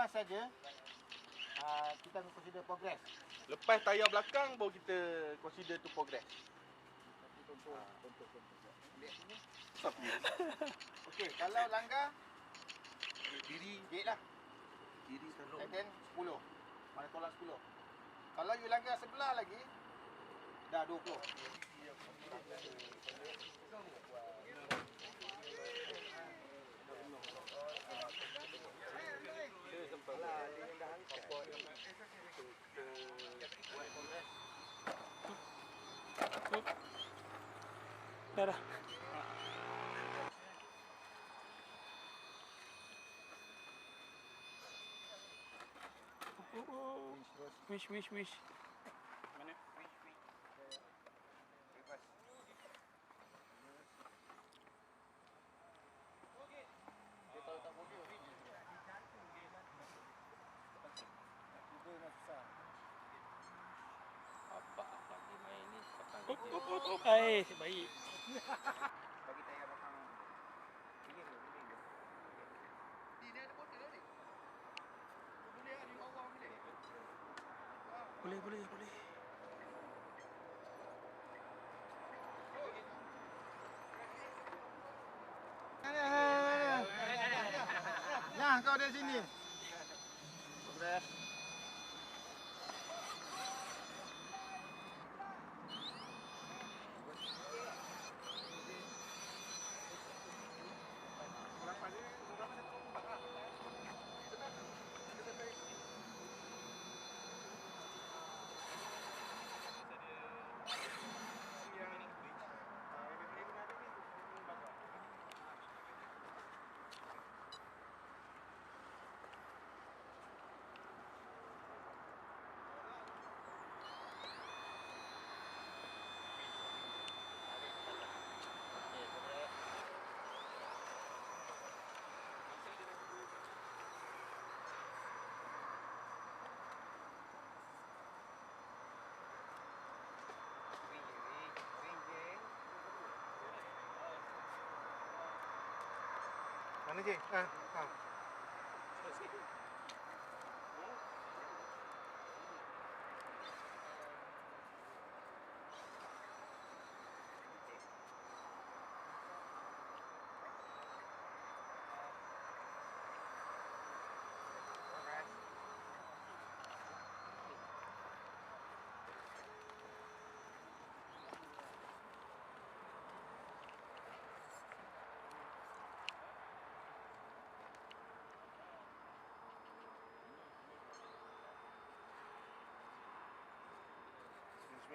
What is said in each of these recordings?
tengah saja, kita akan consider progress. Lepas tayar belakang baru kita consider tu progress. Contoh. Okey, kalau langgar Diri gate lah. Kiri tolong. And then 10. Mana tolak 10. Kalau you langgar sebelah lagi, dah 20. Dah. Wish. Mana? Dia tahu tak boleh. Cuba memang susah. Apa lagi main ni? Baik. Bagi tayar belakang. Ini dia. Dia ada botol ni. Boleh ada di bawah boleh. Boleh. Nah, kau dari sini. Progress. Mana je?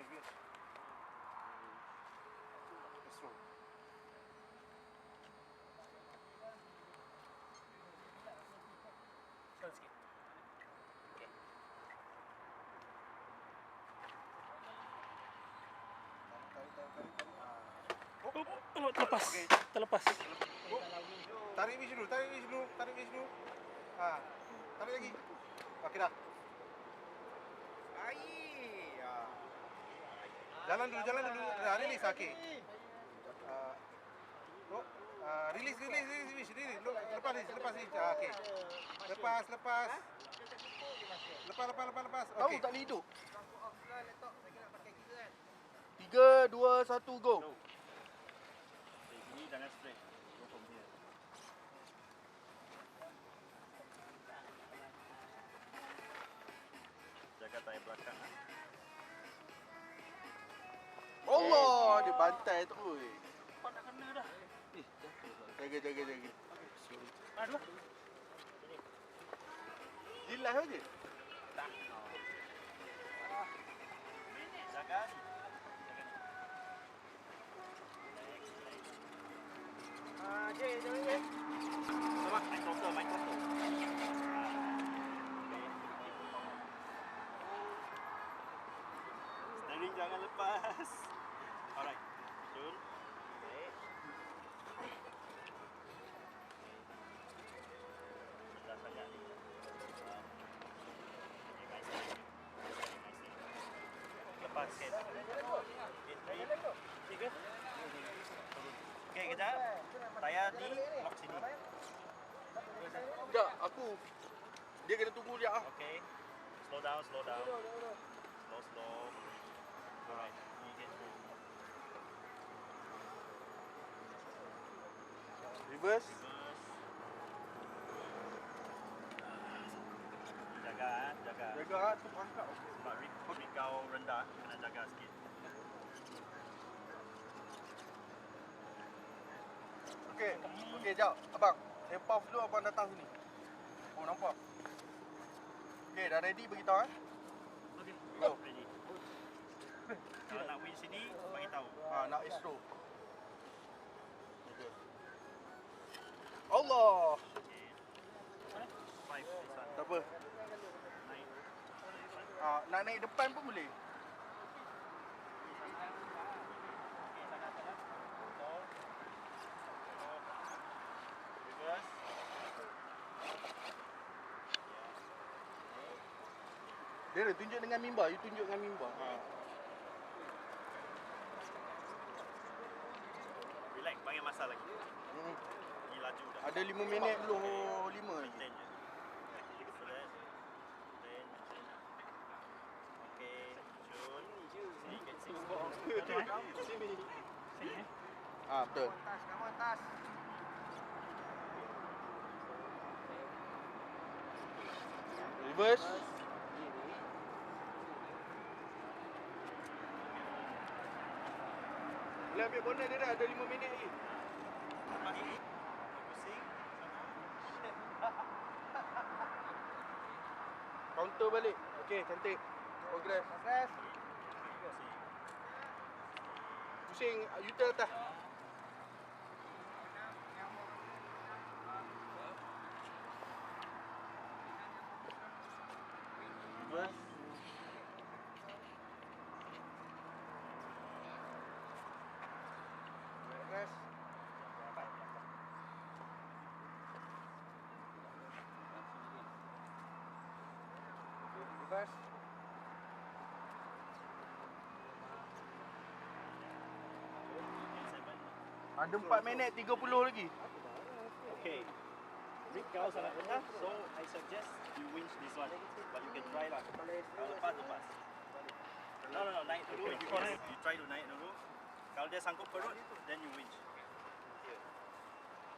Yes. Let's roll. Terus sikit. Okey. Terlepas. Tarik ni dulu. Tarik lagi. Okey dah. Jalan dulu. Release okey. Release. Lepas ni. Okey. Lepas. Lepas. Okey. Tahu tak hidup? 3, 2, 1, go. Sini jangan straight. Go from here. Jaga tayar belakang. Allah, dia bantai terus. Kau nak kena dah. Jaga. Dua. Jilat aja. Jaga. Jangan. Sama, main kotor. Steering jangan lepas. Alright. Betul. Rendah sangat ni. Lepas set. Tiga. Okey, kejap. Tayar ni lock sini. Sekejap, aku Dia kena tunggu dia ah. Okay. Slow down, slow down. Slow, slow. Alright, you get through. Reverse. Jaga, jaga. Jaga ah, tu angkat. Sebab rig kau rendah, kena jaga sikit. Okey. Okey, jap. Abang, saya pause dulu abang datang sini. Oh, nampak. Okey, dah ready beritahu eh. Okey. Go. Ready. Kalau nak win sini, bagi tahu. Ha, nak astro. Allah. Okay. 5, this one. Tak apa. Naik. Nak naik depan pun boleh. Reverse. Dia dah tunjuk dengan mimbar, you tunjuk dengan mimbar. Relax, banyak masa lagi. Hmm. Ni laju dah. Ada 5 minit belum 5 lagi. Maintain je. So that. Maintain, maintain. Okay, Jun. Sini get 6. Sini eh. Betul. Kamu atas. Reverse. Boleh ambil bonus dia dah, ada 5 minit lagi. Nampak ini? Pusing. Counter balik. Okey, cantik. Progress. Press. Pusing, U-turn atas. Reverse. Press. Reverse. Ada 4 minit 30 lagi. Okay. Rig kau sangat rendah, so I suggest you winch this one. But you can try lah. Kalau lepas, lepas. No, naik dulu. You try to naik dulu. Kalau dia sangkut perut, then you winch.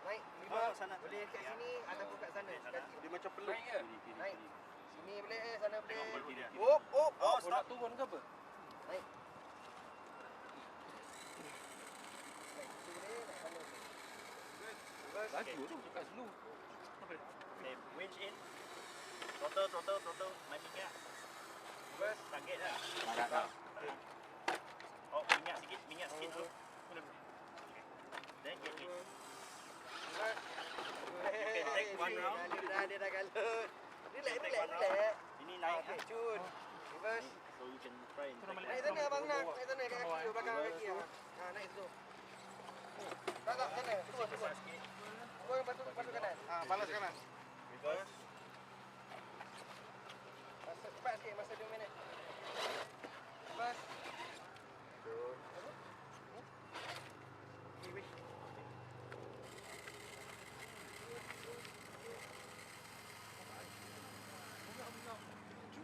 Naik Oh, 5. sana. Boleh kat sini ataupun kat sana. Sekali. Dia macam peluk. Naik. Sini boleh, sana boleh. Tengok perut dia. Oh, oh, Oh, oh. stop. Turun ke apa? Naik. Naik situ boleh, naik sana boleh. Reverse. Laju tu, kat slow. Okay, winch in. Throttle. Main minyak. Reverse. Target lah. Marah dah. Oh, minyak sikit dulu. Then get in. Reverse. Okay, take one round. Dia dah galut. Relax. Take one round. Ini naik. Okay, cun. Reverse. So you can try and take Naik sana abang nak. Naik sana kat kaki, belakang kaki. Naik situ. Tak, sana. Turun. sikit. Turun batu kanan. Balas kanan. Reverse. Masa cepat sikit, masa 2 minit. Reverse. Okay, wait.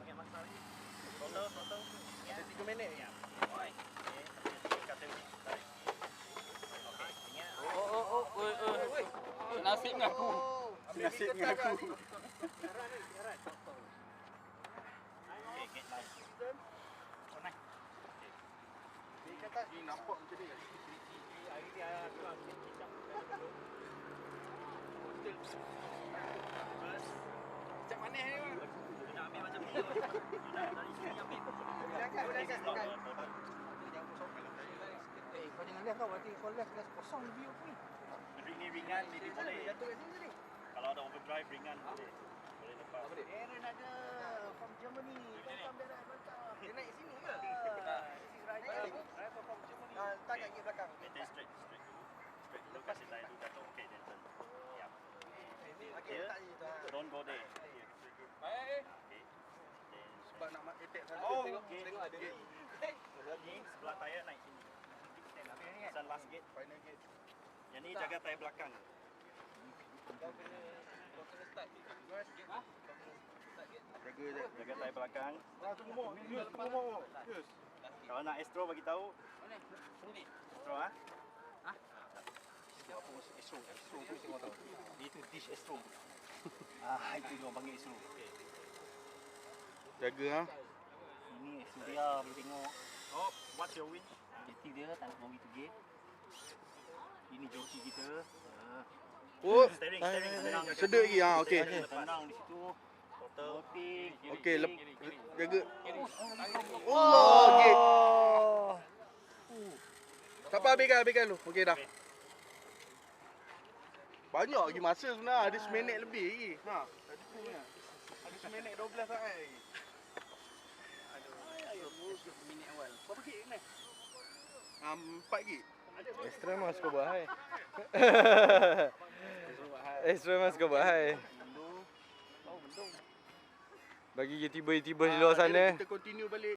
Banyak masa lagi. Throttle. Ada 3 minit. Minyak. Okay. Kata tarik. Okay, minyak. Oi. Nasib dengan aku. Nasib dengan aku. Okay, get nice. Di atas. Ni nampak macam ni. Reverse. Macam mana ni? You nak ambil macam ni. You nak dari sini ambil. Boleh angkat. Stop. Kau jangan left kau, berarti kau left kosong view ni. Ring ni ringan, ni boleh. Jatuh kat sini tadi. Kalau ada overdrive ringan boleh. Boleh lepas. Aaron ada from Germany. Dia naik sini ke? This is driver from Germany. Letak kat kaki belakang. Maintain straight dulu. Straight dulu, kasih tayar dulu jatuh. Okay, then turn. Yeah. Okey, letak je tu. Don't go there. Here. Okay. Then Sebab nak attack sana. Oh, Tengok, okay. tengok ada ni. ni sebelah tayar naik sini. Pesan last gate. Final gate. Yang ni jaga tayar belakang. Jaga je. Jaga tayar belakang. Tunggu mak. Yes, tunggu mak. Yes. Kalau nak Astro bagi tahu. Astro ah. Astro tu tengok tahu. Itu dish Astro. Itu dia orang panggil Astro. Jaga ah. Ini Astro dia boleh tengok. Oh, what's your winch? Jeti dia tak bawa gitu gate. Ini joki kita. Oh, Steering. sedut lagi ah. Okey. Tenang di situ. Floating. Okey, jaga. Oh, okey. Tak apa, habiskan dulu. Okey dah. Banyak lagi masa sebenarnya. Ada seminit lebih lagi. Ha, tadi pun ya. Ada seminit 12 saat lagi. Minit awal. Berapa gig ni? 4 gig. Extra mas kau bahai. Extra mas kau bahai. Bagi dia tiba-tiba di luar sana. Kita continue balik.